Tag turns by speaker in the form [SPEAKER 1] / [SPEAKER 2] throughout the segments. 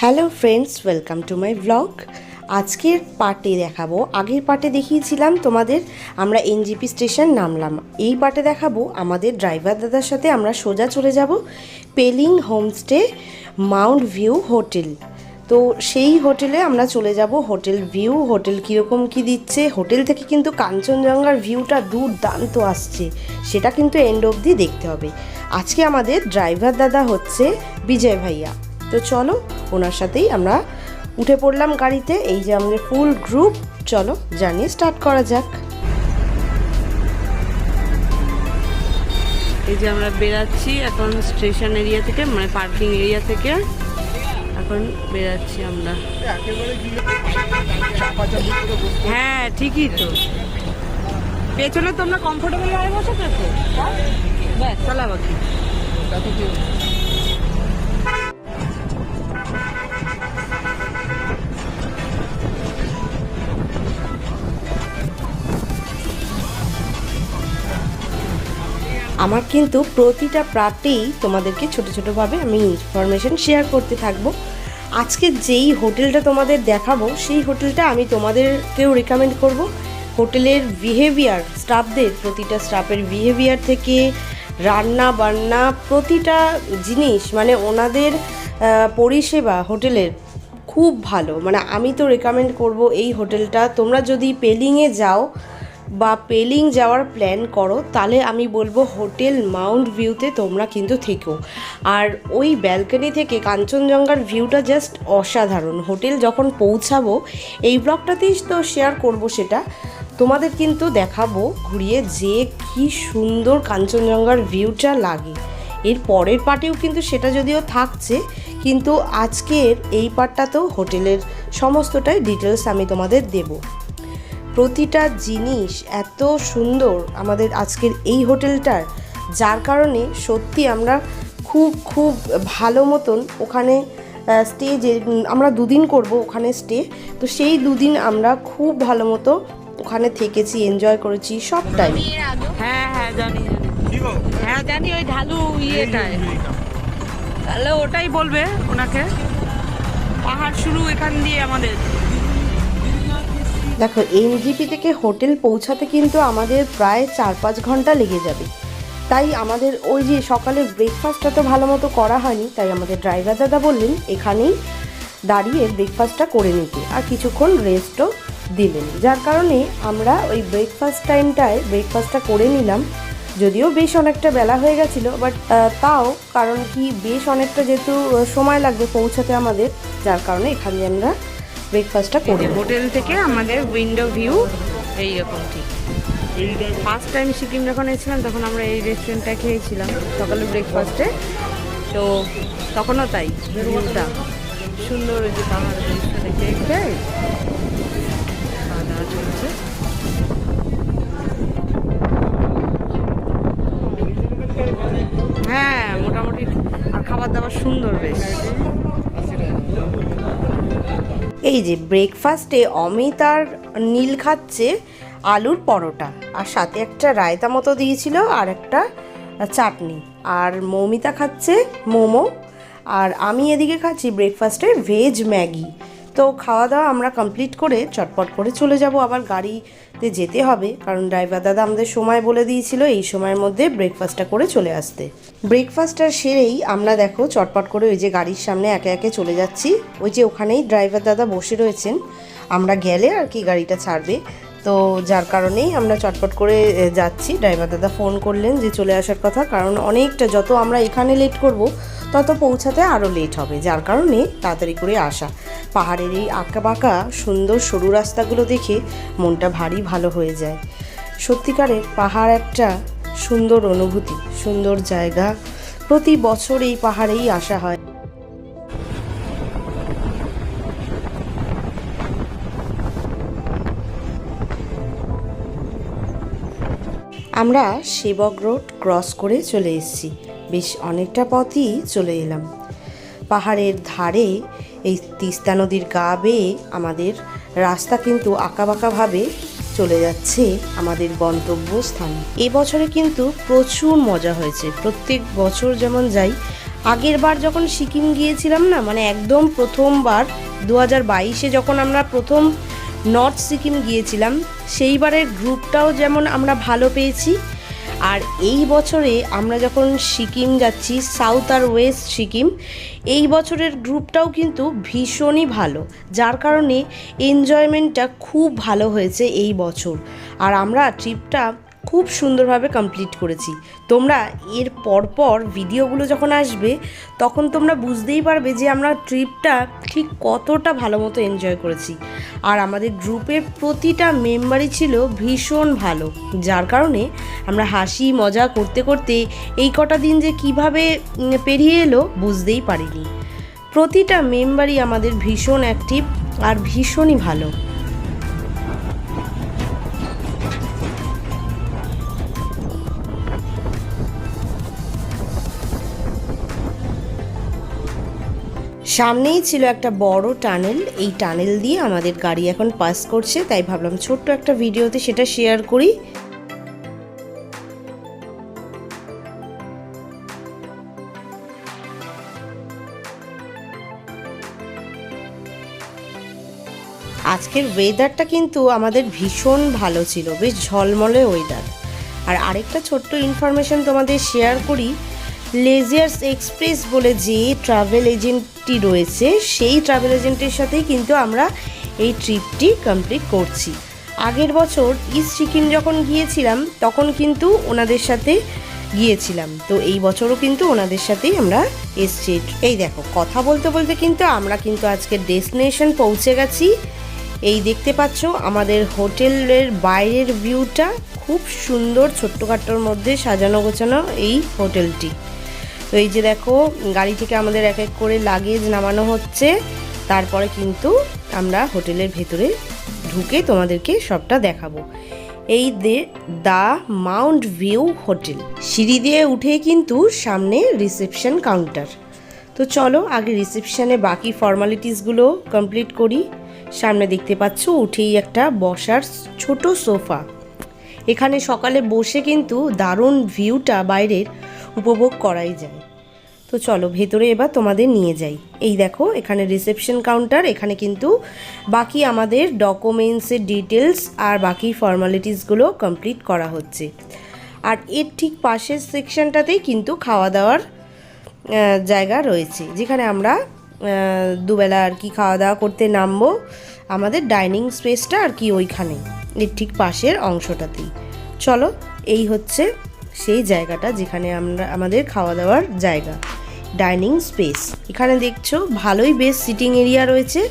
[SPEAKER 1] Hello friends, welcome to my blog. আজকের পার্টে দেখাবো, আগের পার্টে দেখিয়েছিলাম তোমাদের আমরা এনজিপি স্টেশন নামলাম। এই পার্টে দেখাবো আমাদের ড্রাইভার দাদার সাথে আমরা সোজা চলে যাব Pelling homestay Mount view hotel. তো সেই হোটেলে আমরা চলে যাব। হোটেল ভিউ, হোটেল কীরকম কী দিচ্ছে, হোটেল থেকে কিন্তু কাঞ্চনজঙ্ঘার ভিউটা দুর্দান্ত আসছে, সেটা কিন্তু এন্ড অবধি দেখতে হবে। আজকে আমাদের ড্রাইভার দাদা হচ্ছে বিজয় ভাইয়া। তো চলো ওনার সাথেই আমরা উঠে পড়লাম গাড়িতে। এই যে আমাদের ফুল গ্রুপ, চলো জার্নি স্টার্ট করা যাক।
[SPEAKER 2] এই যে আমরা বেরাচ্ছি এখন স্টেশন এরিয়া থেকে, মানে পার্কিং এরিয়া থেকে এখন বেরাচ্ছি আমরা। হ্যাঁ ঠিকই তো, পেছনে তোমরা কমফোর্টেবল ভাবে বসে থাকো, ব্যাস চলা বাকি।
[SPEAKER 1] আমার কিন্তু প্রতিটা পার্টেই তোমাদেরকে ছোটো ছোটোভাবে আমি ইনফরমেশন শেয়ার করতে থাকবো। আজকে যেই হোটেলটা তোমাদের দেখাবো সেই হোটেলটা আমি তোমাদেরকেও রেকমেন্ড করব। হোটেলের বিহেভিয়ার, স্টাফদের, প্রতিটা স্টাফের বিহেভিয়ার থেকে রান্না বান্না প্রতিটা জিনিস, মানে ওনাদের পরিষেবা হোটেলের খুব ভালো। মানে আমি তো রেকমেন্ড করব এই হোটেলটা। তোমরা যদি পেলিংয়ে যাও বা পেলিং যাওয়ার প্ল্যান করো তাহলে আমি বলবো হোটেল মাউন্ট ভিউতে তোমরা কিন্তু থেকো। আর ওই ব্যালকনি থেকে কাঞ্চনজঙ্ঘার ভিউটা জাস্ট অসাধারণ। হোটেল যখন পৌঁছাবো এই ব্লগটাতেই তো শেয়ার করব, সেটা তোমাদের কিন্তু দেখাবো ঘুরিয়ে যে কি সুন্দর কাঞ্চনজঙ্ঘার ভিউটা লাগে। এর পরের পার্টেও কিন্তু সেটা যদিও থাকছে, কিন্তু আজকের এই পার্টটাতেও হোটেলের সমস্তটাই ডিটেলস আমি তোমাদের দেবো। প্রতিটা জিনিস এত সুন্দর আমাদের আজকের এই হোটেলটার, যার কারণে সত্যি আমরা খুব ভালো মতন ওখানে স্টে, যে আমরা দুদিন করব ওখানে স্টে, তো সেই দুদিন আমরা খুব ভালো মতো ওখানে থেকেছি, এনজয় করেছি সবটাই।
[SPEAKER 2] হ্যাঁ হ্যাঁ জানি, হ্যাঁ জানি, ওই ঢালু ইয়েটায়, তাহলে ওটাই বলবে ওনাকে। পাহাড় শুরু এখান দিয়ে আমাদের।
[SPEAKER 1] দেখো, এনজিপি থেকে হোটেল পৌঁছাতে কিন্তু আমাদের প্রায় 4-5 ঘন্টা লেগে যাবে। তাই আমাদের ওই যে সকালের ব্রেকফাস্টটা তো ভালো মতো করা হয়নি, তাই আমাদের ড্রাইভার দাদা বললেন এখানেই দাঁড়িয়ে ব্রেকফাস্টটা করে নিতে, আর কিছুক্ষণ রেস্টও দিলেন। যার কারণে আমরা ওই ব্রেকফাস্ট টাইমটায় ব্রেকফাস্টটা করে নিলাম। যদিও বেশ অনেকটা বেলা হয়ে গেছিলো, বাট তাও কারণ কি বেশ অনেকটা যেহেতু সময় লাগবে পৌঁছাতে আমাদের, যার কারণে এখানে আমরা ব্রেকফাস্টটা করে।
[SPEAKER 2] হোটেল থেকে আমাদের উইন্ডো ভিউ এইরকম। ঠিক ফার্স্ট টাইম সিকিম যখন এসেছিলাম তখন আমরা এই রেস্টুরেন্টটা খেয়েছিলাম সকালে ব্রেকফাস্টে, তো তখনও তাই ভিউটা সুন্দর। ওই যে পাহাড়ের দৃশ্য দেখতে দেখতে খাওয়া দাওয়া চলছে। হ্যাঁ মোটামুটি, আর খাবার দাবার সুন্দর বেশ।
[SPEAKER 1] এই যে ব্রেকফাস্টে অমিত আর নীল খাচ্ছে আলুর পরোটা, আর সাথে একটা রায়তা মতো দিয়েছিল আর একটা চাটনি, আর মৌমিতা খাচ্ছে মোমো, আর আমি এদিকে খাচ্ছি ব্রেকফাস্টে ভেজ ম্যাগি। তো খাওয়া দাওয়া আমরা কমপ্লিট করে চটপট করে চলে যাব, আবার গাড়িতে যেতে হবে, কারণ ড্রাইভার দাদা আমাদের সময় বলে দিয়েছিল এই সময়ের মধ্যে ব্রেকফাস্টটা করে চলে আসতে। ব্রেকফাস্টটা সেরেই আমরা দেখো চটপট করে ওই যে গাড়ির সামনে একে একে চলে যাচ্ছি। ওই যে ওখানেই ড্রাইভার দাদা বসে রয়েছেন, আমরা গেলে আর কি গাড়িটা ছাড়বে, তো যার কারণেই আমরা চটপট করে যাচ্ছি। ড্রাইভার দাদা ফোন করলেন যে চলে আসার কথা, কারণ অনেকটা যত আমরা এখানে লেট করব তত পৌঁছাতে আরও লেট হবে, যার কারণে তাড়াতাড়ি করে আসা। পাহাড়ের এই আঁকা বাঁকা সুন্দর সরু রাস্তাগুলো দেখে মনটা ভারী ভালো হয়ে যায়। সত্যিকারের পাহাড় একটা সুন্দর অনুভূতি, সুন্দর জায়গা। প্রতি বছর এই পাহাড়েই আসা হয়। আমরা সেবক রোড ক্রস করে চলে এসেছি, বেশ অনেকটা পথই চলে এলাম। পাহাড়ের ধারে এই তিস্তা নদীর গা বেয়ে আমাদের রাস্তা কিন্তু আঁকাবাঁকাভাবে চলে যাচ্ছে আমাদের গন্তব্যস্থানে। এবছরে কিন্তু প্রচুর মজা হয়েছে। প্রত্যেক বছর যেমন যাই আগের বার যখন সিকিম গিয়েছিলাম না, মানে একদম প্রথমবার 2022-এ যখন আমরা প্রথম নর্থ সিকিম গিয়েছিলাম, সেইবারের গ্রুপটাও যেমন আমরা ভালো পেয়েছি, আর এই বছরে আমরা যখন সিকিম যাচ্ছি, সাউথ আর ওয়েস্ট সিকিম, এই বছরের গ্রুপটাও কিন্তু ভীষণই ভালো, যার কারণে এনজয়মেন্টটা খুব ভালো হয়েছে এই বছর। আর আমরা ট্রিপটা খুব সুন্দরভাবে কমপ্লিট করেছি। তোমরা এর পরপর ভিডিওগুলো যখন আসবে তখন তোমরা বুঝতেই পারবে যে আমরা ট্রিপটা ঠিক কতটা ভালো মতো এনজয় করেছি। আর আমাদের গ্রুপের প্রতিটা মেম্বারই ছিল ভীষণ ভালো, যার কারণে আমরা হাসি মজা করতে করতে এই কটা দিন যে কিভাবে পেরিয়ে এলো বুঝতেই পারিনি। প্রতিটা মেম্বারই আমাদের ভীষণ অ্যাক্টিভ আর ভীষণই ভালো। সামনেই ছিল একটা বড় টানেল, এই টানেল দিয়ে আমাদের গাড়ি এখন পাস করছে, তাই ভাবলাম ছোট্ট একটা ভিডিওতে সেটা শেয়ার করি। আজকের ওয়েদারটা কিন্তু আমাদের ভীষণ ভালো ছিল, বেশ ঝলমলে ওয়েদার। আর আরেকটা ছোট্ট ইনফরমেশন তোমাদের শেয়ার করি, লেজার্স এক্সপ্রেস বলে যে ট্রাভেল এজেন্টটি রয়েছে, সেই ট্রাভেল এজেন্টের সাথেই কিন্তু আমরা এই ট্রিপটি কমপ্লিট করছি। আগের বছর ইস্ট সিকিম যখন গিয়েছিলাম তখন কিন্তু ওনাদের সাথে গিয়েছিলাম, তো এই বছরও কিন্তু ওনাদের সাথেই আমরা এসছি। এই দেখো, কথা বলতে বলতে কিন্তু আমরা কিন্তু আজকে ডেস্টিনেশন পৌঁছে গেছি। এই দেখতে পাচ্ছ আমাদের হোটেলের বাইরের ভিউটা, খুব সুন্দর ছোট্টখাট্টোর মধ্যে সাজানো গোছানো এই হোটেলটি। তো এই যে দেখো, গাড়ি থেকে আমাদের এক এক করে লাগেজ নামানো হচ্ছে, তারপরে কিন্তু আমরা হোটেলের ভেতরে ঢুকে তোমাদেরকে সবটা দেখাবো। এই দ্য মাউন্ট ভিউ হোটেল, সিঁড়ি দিয়ে উঠে কিন্তু সামনে রিসেপশন কাউন্টার। তো চলো আগে রিসেপশনে বাকি ফর্মালিটিসগুলো কমপ্লিট করি। সামনে দেখতে পাচ্ছ উঠেই একটা বসার ছোট সোফা, এখানে সকালে বসে কিন্তু দারুণ ভিউটা বাইরের উপভোগ করাই যায়। তো চলো ভেতরে এবার তোমাদের নিয়ে যাই। এই দেখো, এখানে রিসেপশন কাউন্টার, এখানে কিন্তু বাকি আমাদের ডকুমেন্টসের ডিটেলস আর বাকি ফর্মালিটিসগুলো কমপ্লিট করা হচ্ছে। আর এর ঠিক পাশের সেকশনটাতেই কিন্তু খাওয়া দাওয়ার জায়গা রয়েছে, যেখানে আমরা দুবেলা আর কি খাওয়া দাওয়া করতে নামবো। আমাদের ডাইনিং স্পেসটা আর কি ওইখানে, এর ঠিক পাশের অংশটাতেই। চলো, এই হচ্ছে সেই জায়গাটা যেখানে আমরা আমাদের খাওয়া দাওয়ার জায়গা, ডাইনিং স্পেস। এখানে দেখছো ভালোই বেশ সিটিং এরিয়া রয়েছে।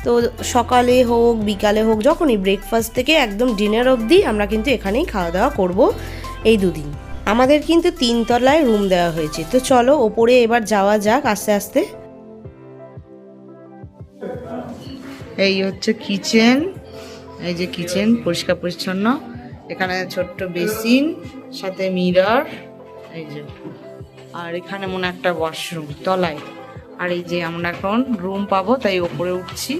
[SPEAKER 1] তো সকালে হোক বিকালে হোক, যখনই ব্রেকফাস্ট থেকে একদম ডিনার অবধি আমরা কিন্তু এখানেই খাওয়া দাওয়া করব এই দুদিন। আমাদের কিন্তু 3 তলায় রুম দেওয়া হয়েছে। তো চলো ওপরে এবার যাওয়া যাক আস্তে আস্তে।
[SPEAKER 2] এই হচ্ছে কিচেন, এই যে কিচেন পরিষ্কার পরিচ্ছন্ন, এখানে ছোট্ট বেসিন সাথে মিরর, এই যে, আর এখানে মনে একটা ওয়াশরুম তলায়। আর এই যে আমরা এখন রুম পাবো তাই ওপরে উঠছি।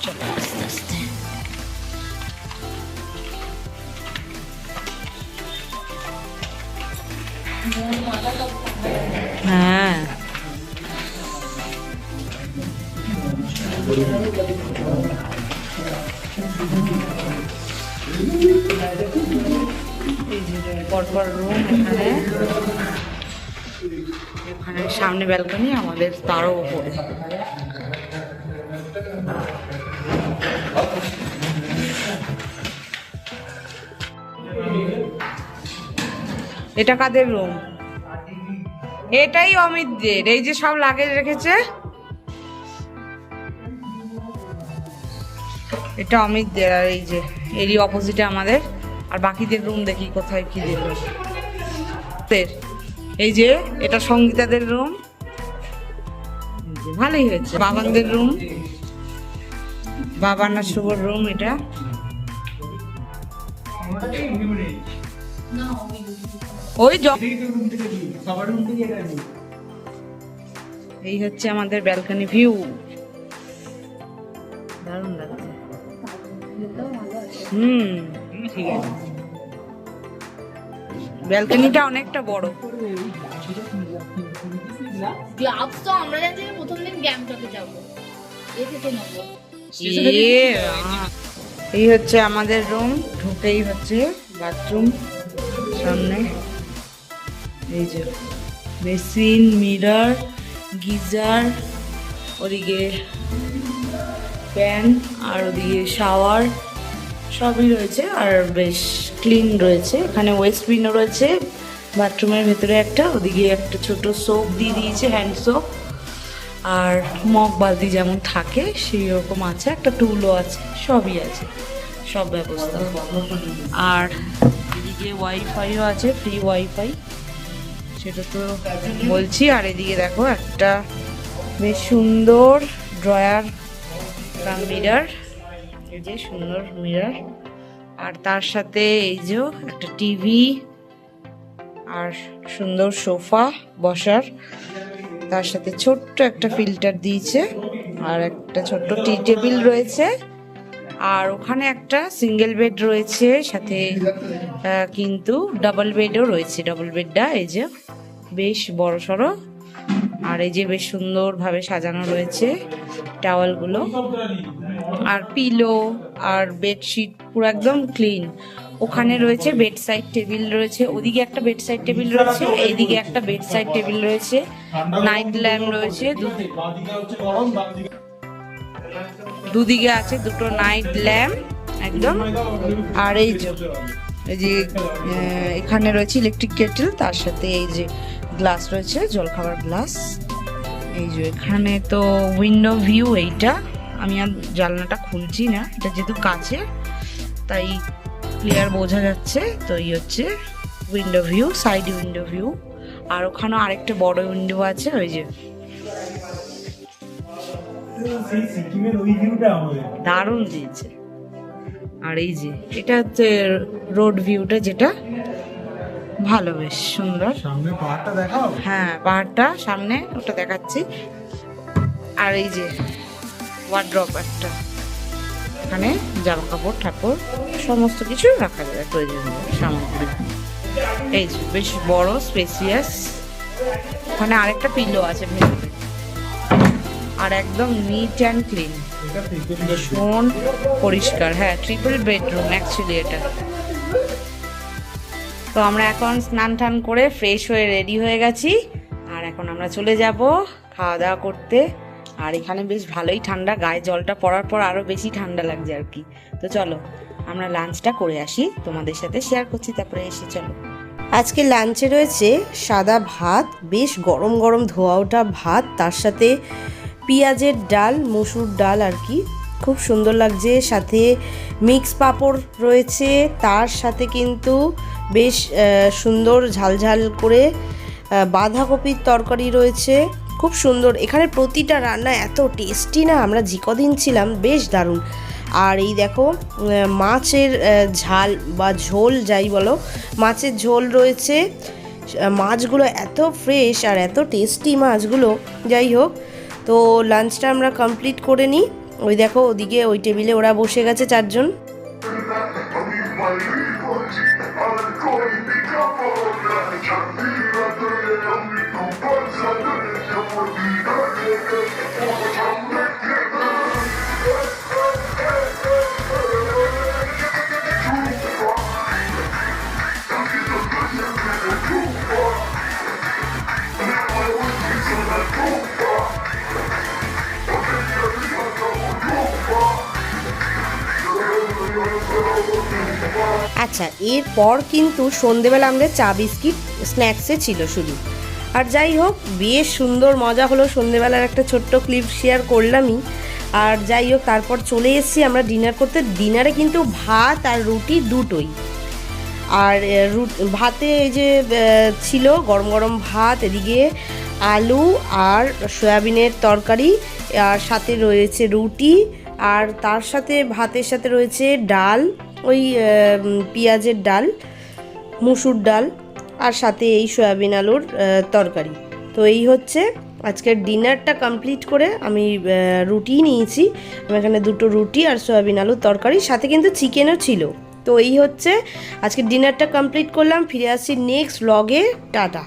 [SPEAKER 2] চলো আস্তে আস্তে। হ্যাঁ, পরপর রুম, এখানে এখানে সামনে ব্যালকনি আমাদের, তারও উপরে। এটা কাদের রুম? এটাই অমিতদের। এই যে সব লাগেজ রেখেছে, এটা অমিতদের। আর এই যে এরই অপোজিটে আমাদের। আর বাকিদের রুম দেখি কোথায় কি দিল। এই যে এটা সঙ্গীতাদের রুম, ভালোই হয়েছে। বাবানদের রুম, বাবান আর শুভর রুম এটা। ওই এই হচ্ছে আমাদের ব্যালকনি ভিউ, দারুণ লাগছে। ব্যালকনিটা অনেকটা বড়।
[SPEAKER 3] গ্লাভস তো আমরা জানি যে প্রথম দিন গ্যাংটকে যাবো, এ থেকে নেবো।
[SPEAKER 2] এই হচ্ছে আমাদের রুম, ঢুকেই হচ্ছে বাথরুম, সামনে এই যে বেসিন, মিরর, গিজার, ওদিকে ফ্যান আর ওদিকে শাওয়ার সবই রয়েছে, আর বেশ ক্লিন রয়েছে। এখানে ওয়েস্টবিনও রয়েছে বাথরুমের ভেতরে একটা, ওদিকে একটা ছোট সোপ দিয়ে দিয়েছে, হ্যান্ড সোপ, আর মগ বালতি যেমন থাকে সেই রকম আছে, একটা টুলও আছে, সবই আছে, সব ব্যবস্থা। আর এদিকে ওয়াইফাইও আছে, ফ্রি ওয়াইফাই, সেটা তো বলছি। আর এদিকে দেখো একটা বেশ সুন্দর ড্রয়ার কাম মিরর, এই যে সুন্দর মিরর, আর তার সাথে এই যে একটা টিভি আর সুন্দর সোফা বসার, তার সাথে ছোট্ট একটা ফিল্টার দিয়েছে, আর একটা ছোট্ট টি টেবিল রয়েছে, আর ওখানে একটা সিঙ্গেল বেড রয়েছে, সাথে কিন্তু ডাবল বেডও রয়েছে। ডাবল বেডটা এই যে বেশ বড় সড়ো, আর এই যে বেশ সুন্দরভাবে সাজানো রয়েছে টাওয়ালগুলো, আর পিলো আর বেডশিট পুরো একদম ক্লিন। ওখানে রয়েছে বেড সাইড টেবিল রয়েছে, ওদিকে একটা বেড সাইড টেবিল রয়েছে, এইদিকে একটা বেড সাইড টেবিল রয়েছে, নাইট ল্যাম্প রয়েছে, দুদিকে আছে দুটো নাইট ল্যাম্প একদম। আর এই যে এখানে রয়েছে ইলেকট্রিক কেটেল, তার সাথে এই যে গ্লাস রয়েছে, জলখাবার গ্লাস। এই যে এখানে তো উইন্ডো ভিউ, এইটা আমি আর জানলাটা খুলছি না, এটা যেহেতু কাছে তাই ক্লিয়ার বোঝা যাচ্ছে। তো এই হচ্ছে window view, side window view. আর ওখানেও আরেকটা বড় উইন্ডো আছে, ওই যে দারুণ দিয়েছে। আর এই যে এটা হচ্ছে রোড ভিউটা, যেটা ভালো, বেশ সুন্দর।
[SPEAKER 4] সামনে পাহাড়টা দেখাও।
[SPEAKER 2] হ্যাঁ, পাহাড়টা সামনে, ওটা দেখাচ্ছি। আর এই যে ওয়ার্ড্রপ একটা, এখানে জামা কাপড় ঠাকুর সমস্ত কিছু রাখা যাবে, প্রয়োজনীয় সামগ্রী। এই যে বেশ বড় স্পেসিয়াস, ওখানে আরেকটা পিলো আছে ভেতরে, আর একদম নিট অ্যান্ড ক্লিন, ভীষণ পরিষ্কার। হ্যাঁ, ট্রিপল বেডরুম অ্যাকচুয়ালি এটা। তো আমরা এখন স্নান টান করে ফ্রেশ হয়ে রেডি হয়ে গেছি, আর এখন আমরা চলে যাব খাওয়া দাওয়া করতে। আর এখানে বেশ ভালোই ঠান্ডা, গায়ে জলটা পড়ার পর আরও বেশি ঠান্ডা লাগছে আর কি। তো চলো আমরা লাঞ্চটা করে আসি, তোমাদের সাথে শেয়ার করছি, তারপরে এসে চলো।
[SPEAKER 1] আজকে লাঞ্চে রয়েছে সাদা ভাত, বেশ গরম গরম ধোয়া ওঠা ভাত, তার সাথে পেঁয়াজের ডাল, মসুর ডাল আর কি, খুব সুন্দর লাগছে। সাথে মিক্স পাঁপড় রয়েছে, তার সাথে কিন্তু বেশ সুন্দর ঝালঝাল করে বাঁধাকপির তরকারি রয়েছে, খুব সুন্দর। এখানে প্রতিটা রান্না এত টেস্টি না, আমরা যে কদিন ছিলাম বেশ দারুণ। আর এই দেখো মাছের ঝাল বা ঝোল যাই বলো, মাছের ঝোল রয়েছে। মাছগুলো এত ফ্রেশ আর এত টেস্টি মাছগুলো, যাই হোক। তো লাঞ্চটা আমরা কমপ্লিট করে নিই। ওই দেখো ওদিকে ওই টেবিলে ওরা বসে গেছে চারজন। আচ্ছা, এরপর কিন্তু সন্ধেবেলা আমাদের চা বিস্কিট স্ন্যাক্সে ছিল শুধু। আর যাই হোক, বেশ সুন্দর মজা হলো, সন্ধেবেলার একটা ছোট্ট ক্লিপ শেয়ার করলামই। আর যাই হোক, তারপর চলে এসেছি আমরা ডিনার করতে। ডিনারে কিন্তু ভাত আর রুটি দুটোই। আর ভাতে এই যে ছিল গরম গরম ভাত, এদিকে আলু আর সয়াবিনের তরকারি, আর সাথে রয়েছে রুটি, আর তার সাথে ভাতের সাথে রয়েছে ডাল, ওই পেঁয়াজের ডাল, মুসুর ডাল, আর সাথে এই সয়াবিন আলুর তরকারি। তো এই হচ্ছে আজকের ডিনারটা কমপ্লিট করে আমি রুটি নিয়েছি। আমি এখানে দুটো রুটি আর সয়াবিন আলুর তরকারি, সাথে কিন্তু চিকেনও ছিল। তো এই হচ্ছে আজকের ডিনারটা কমপ্লিট করলাম। ফিরে আসছি নেক্সট ব্লগে। টাটা।